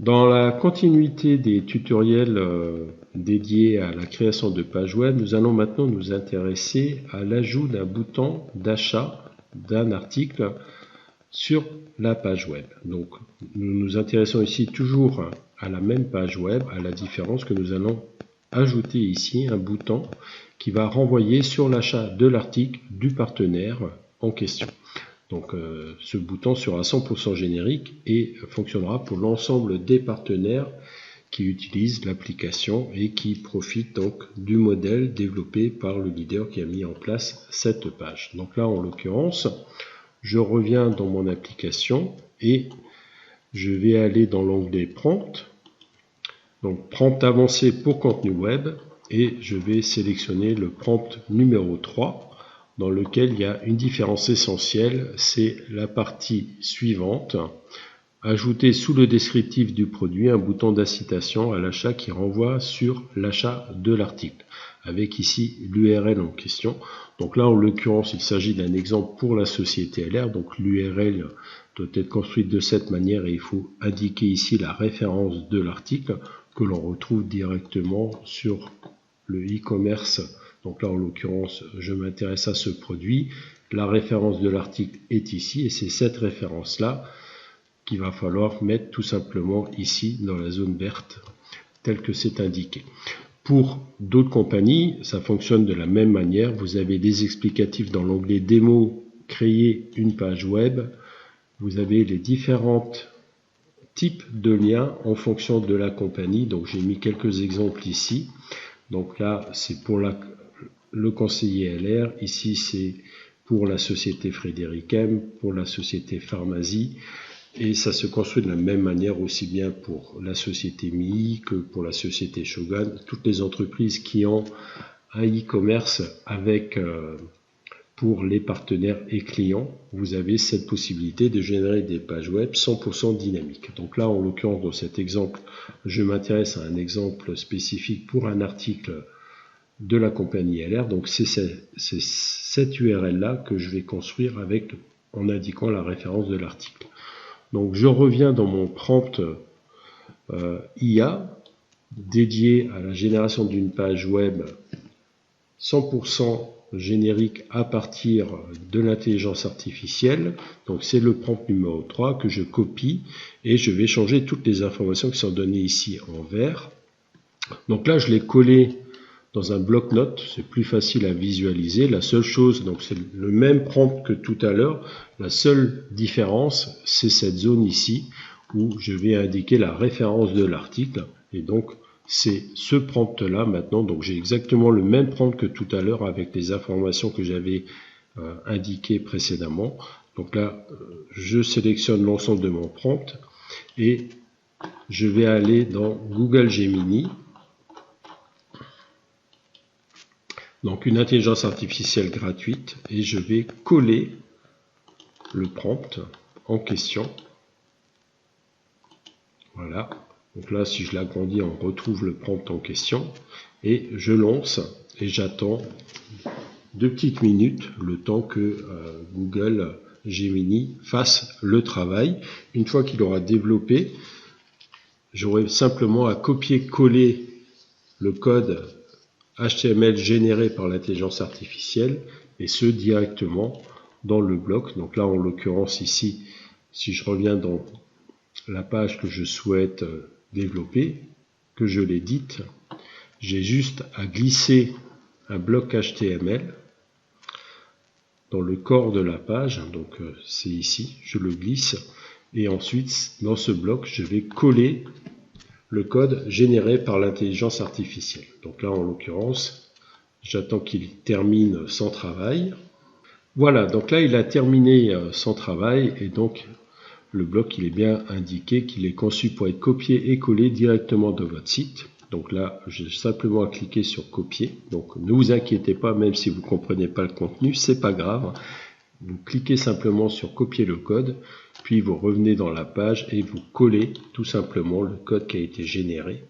Dans la continuité des tutoriels dédiés à la création de pages web, nous allons maintenant nous intéresser à l'ajout d'un bouton d'achat d'un article sur la page web. Donc, nous nous intéressons ici toujours à la même page web, à la différence que nous allons ajouter ici un bouton qui va renvoyer sur l'achat de l'article du partenaire en question. Donc ce bouton sera 100% générique et fonctionnera pour l'ensemble des partenaires qui utilisent l'application et qui profitent donc du modèle développé par le leader qui a mis en place cette page. Donc là, en l'occurrence, je reviens dans mon application et je vais aller dans l'onglet Prompt. Donc Prompt avancé pour contenu web et je vais sélectionner le prompt numéro 3 dans lequel il y a une différence essentielle, c'est la partie suivante. Ajouter sous le descriptif du produit un bouton d'incitation à l'achat qui renvoie sur l'achat de l'article, avec ici l'URL en question. Donc là, en l'occurrence, il s'agit d'un exemple pour la société LR. Donc l'URL doit être construite de cette manière et il faut indiquer ici la référence de l'article que l'on retrouve directement sur le e-commerce. Donc là, en l'occurrence, je m'intéresse à ce produit. La référence de l'article est ici et c'est cette référence-là qu'il va falloir mettre tout simplement ici dans la zone verte, telle que c'est indiqué. Pour d'autres compagnies, ça fonctionne de la même manière. Vous avez des explicatifs dans l'onglet démo, créer une page web. Vous avez les différents types de liens en fonction de la compagnie. Donc j'ai mis quelques exemples ici. Donc là, c'est pour le conseiller LR. Ici, c'est pour la société Frédéric M, pour la société Pharmazie. Et ça se construit de la même manière aussi bien pour la société MII que pour la société Shogun. Toutes les entreprises qui ont un e-commerce avec pour les partenaires et clients, vous avez cette possibilité de générer des pages web 100% dynamiques. Donc là, en l'occurrence, dans cet exemple, je m'intéresse à un exemple spécifique pour un article de la compagnie LR. Donc c'est cette URL-là que je vais construire en indiquant la référence de l'article. Donc je reviens dans mon prompt IA dédié à la génération d'une page web 100% générique à partir de l'intelligence artificielle. Donc c'est le prompt numéro 3 que je copie et je vais changer toutes les informations qui sont données ici en vert. Donc là je l'ai collé dans un bloc-notes, c'est plus facile à visualiser. La seule chose, donc c'est le même prompt que tout à l'heure, la seule différence, c'est cette zone ici où je vais indiquer la référence de l'article. Et donc, c'est ce prompt-là maintenant. Donc, j'ai exactement le même prompt que tout à l'heure avec les informations que j'avais indiquées précédemment. Donc là, je sélectionne l'ensemble de mon prompt et je vais aller dans Google Gemini. Donc une intelligence artificielle gratuite et je vais coller le prompt en question. Voilà. Donc là, si je l'agrandis, on retrouve le prompt en question et je lance et j'attends 2 petites minutes le temps que Google Gemini fasse le travail. Une fois qu'il aura développé, j'aurai simplement à copier-coller le code HTML généré par l'intelligence artificielle et ce directement dans le bloc. Donc là, en l'occurrence ici, si je reviens dans la page que je souhaite développer, que je l'édite, j'ai juste à glisser un bloc HTML dans le corps de la page. Donc c'est ici, je le glisse et ensuite dans ce bloc, je vais coller le code généré par l'intelligence artificielle. Donc là, en l'occurrence, j'attends qu'il termine son travail. Voilà, donc là, il a terminé son travail et donc le bloc, il est bien indiqué qu'il est conçu pour être copié et collé directement de votre site. Donc là, j'ai simplement à cliquer sur copier. Donc ne vous inquiétez pas, même si vous ne comprenez pas le contenu, c'est pas grave. Vous cliquez simplement sur copier le code, puis vous revenez dans la page et vous collez tout simplement le code qui a été généré.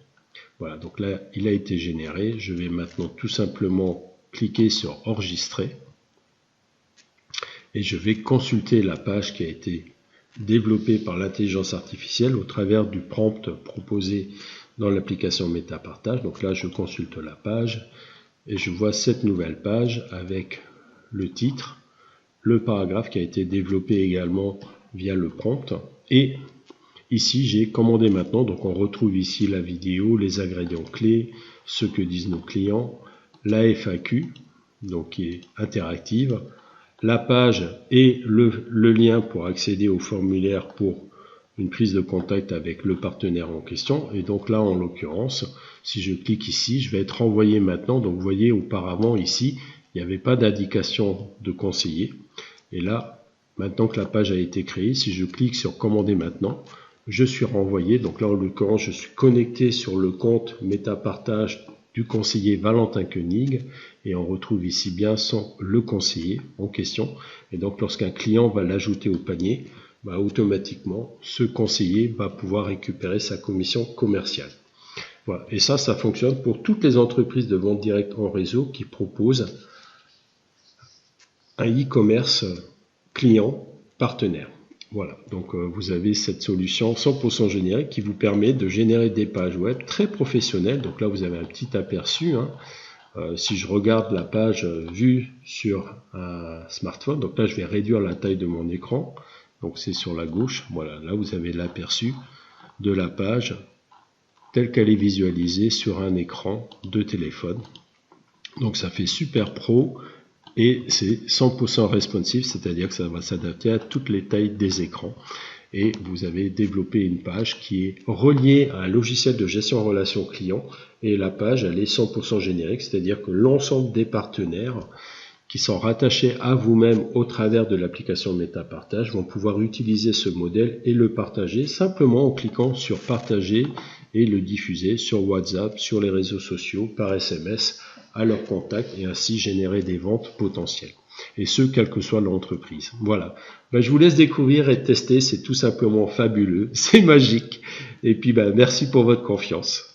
Voilà, donc là, il a été généré. Je vais maintenant tout simplement cliquer sur enregistrer et je vais consulter la page qui a été développé par l'intelligence artificielle au travers du prompt proposé dans l'application MetaPartage. Donc là, je consulte la page et je vois cette nouvelle page avec le titre, le paragraphe qui a été développé également via le prompt. Et ici, j'ai commandé maintenant. Donc on retrouve ici la vidéo, les ingrédients clés, ce que disent nos clients, la FAQ, donc qui est interactive, la page et le lien pour accéder au formulaire pour une prise de contact avec le partenaire en question. Et donc là, en l'occurrence, si je clique ici, je vais être renvoyé maintenant. Donc vous voyez, auparavant ici, il n'y avait pas d'indication de conseiller. Et là, maintenant que la page a été créée, si je clique sur commander maintenant, je suis renvoyé. Donc là, en l'occurrence, je suis connecté sur le compte MetaPartage du conseiller Valentin Koenig et on retrouve ici bien le conseiller en question. Et donc, lorsqu'un client va l'ajouter au panier, automatiquement, ce conseiller va pouvoir récupérer sa commission commerciale. Voilà. Et ça fonctionne pour toutes les entreprises de vente directe en réseau qui proposent un e-commerce client partenaire. Voilà, donc vous avez cette solution 100% générique qui vous permet de générer des pages web très professionnelles. Donc là, vous avez un petit aperçu. Si je regarde la page vue sur un smartphone, donc là, je vais réduire la taille de mon écran. Donc c'est sur la gauche. Voilà, là, vous avez l'aperçu de la page telle qu'elle est visualisée sur un écran de téléphone. Donc ça fait super pro. Et c'est 100% responsive, c'est-à-dire que ça va s'adapter à toutes les tailles des écrans. Et vous avez développé une page qui est reliée à un logiciel de gestion en relation client. Et la page, elle est 100% générique, c'est-à-dire que l'ensemble des partenaires qui sont rattachés à vous-même au travers de l'application MetaPartage vont pouvoir utiliser ce modèle et le partager simplement en cliquant sur partager et le diffuser sur WhatsApp, sur les réseaux sociaux, par SMS, à leur contact et ainsi générer des ventes potentielles. Et ce, quelle que soit l'entreprise. Voilà. Je vous laisse découvrir et tester, c'est tout simplement fabuleux, c'est magique. Et puis merci pour votre confiance.